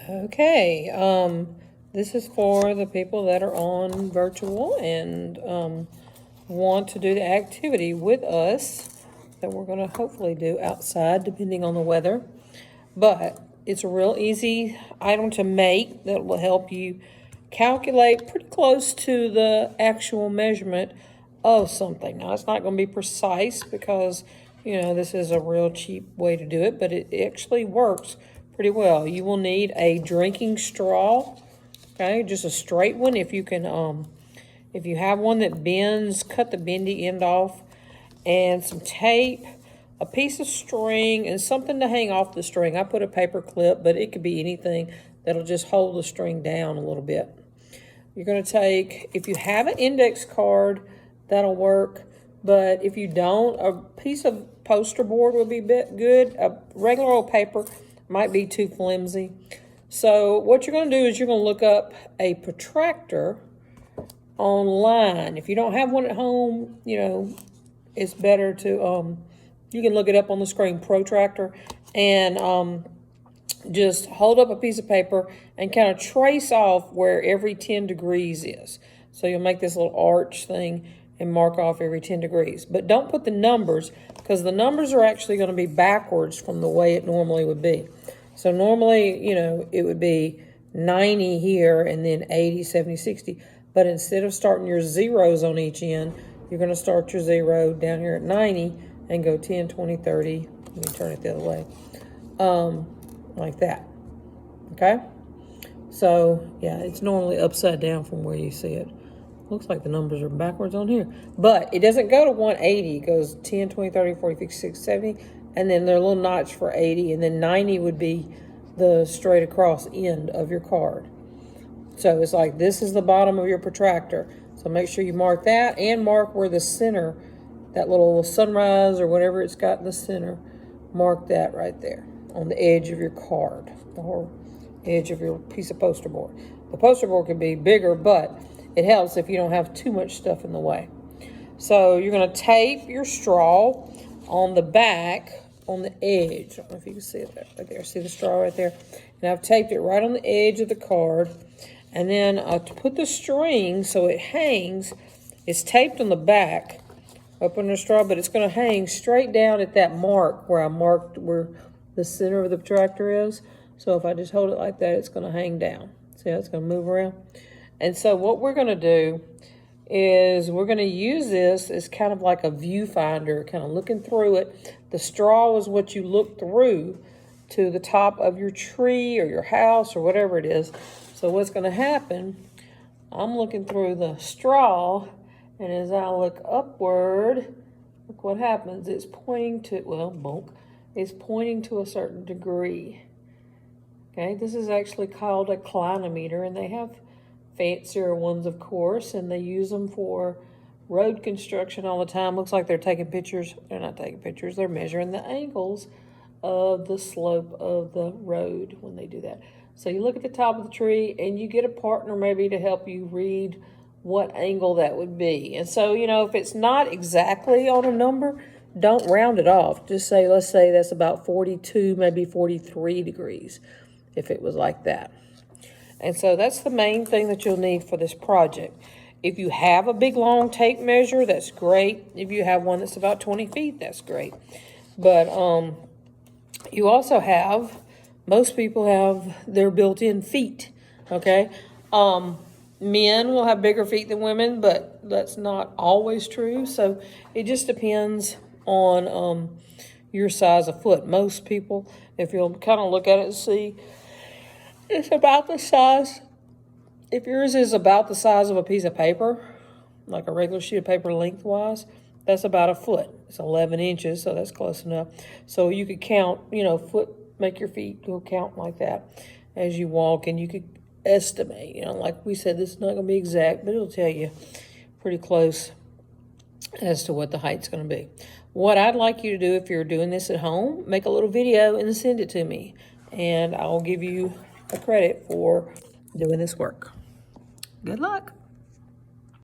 Okay, this is for the people that are on virtual and want to do the activity with us that we're going to hopefully do outside, depending on the weather. But it's a real easy item to make that will help you calculate pretty close to the actual measurement of something. Now, it's not going to be precise because, you know, this is a real cheap way to do it, but it actually works pretty well. You will need a drinking straw, okay, just a straight one. If you can, if you have one that bends, cut the bendy end off, and some tape, a piece of string, and something to hang off the string. I put a paper clip, but it could be anything that'll just hold the string down a little bit. You're going to take, if you have an index card, that'll work. But if you don't, a piece of poster board would be good. A regular old paper might be too flimsy. So what you're going to do is you're going to look up a protractor online. If you don't have one at home, you know, it's better to, you can look it up on the screen, protractor, and just hold up a piece of paper and kind of trace off where every 10 degrees is. So you'll make this little arch thing and mark off every 10 degrees. But don't put the numbers, because the numbers are actually going to be backwards from the way it normally would be. So normally, you know, it would be 90 here and then 80, 70, 60. But instead of starting your zeros on each end, you're going to start your zero down here at 90 and go 10, 20, 30. Let me turn it the other way. Like that. Okay? So, yeah, it's normally upside down from where you see it. Looks like the numbers are backwards on here. But it doesn't go to 180. It goes 10, 20, 30, 40, 50, 60, 70. And then there are a little notch for 80. And then 90 would be the straight across end of your card. So it's like this is the bottom of your protractor. So make sure you mark that and mark where the center, that little sunrise or whatever it's got in the center, mark that right there on the edge of your card or edge of your piece of poster board. The poster board can be bigger, but it helps if you don't have too much stuff in the way. So you're going to tape your straw on the back, on the edge. I don't know if you can see it right there. See the straw right there? And I've taped it right on the edge of the card. And then to put the string so it hangs, it's taped on the back up on the straw, but it's going to hang straight down at that mark where I marked where the center of the protractor is. So if I just hold it like that, it's going to hang down. See how it's going to move around? And so what we're going to do is we're going to use this as kind of like a viewfinder, kind of looking through it. The straw is what you look through to the top of your tree or your house or whatever it is. So what's going to happen, I'm looking through the straw, and as I look upward, look what happens. It's pointing to, well, bonk, it's pointing to a certain degree. Okay, this is actually called a clinometer, and they have fancier ones, of course, and they use them for road construction all the time. Looks like they're taking pictures. They're not taking pictures. They're measuring the angles of the slope of the road when they do that. So you look at the top of the tree, and you get a partner maybe to help you read what angle that would be. And so, you know, if it's not exactly on a number, don't round it off. Just say, let's say that's about 42, maybe 43 degrees, if it was like that. And so that's the main thing that you'll need for this project. If you have a big long tape measure, that's great. If you have one that's about 20 feet, that's great. But you also have, most people have their built-in feet, okay? Men will have bigger feet than women, but that's not always true. So it just depends on your size of foot. Most people, if you'll kind of look at it and see, it's about the size, if yours is about the size of a piece of paper, like a regular sheet of paper lengthwise, that's about a foot. It's 11 inches, so that's close enough. So you could count, you know, make your feet go count like that as you walk, and you could estimate, you know, like we said, this is not going to be exact, but it'll tell you pretty close as to what the height's going to be. What I'd like you to do if you're doing this at home, make a little video and send it to me, and I'll give you a credit for doing this work. Good luck.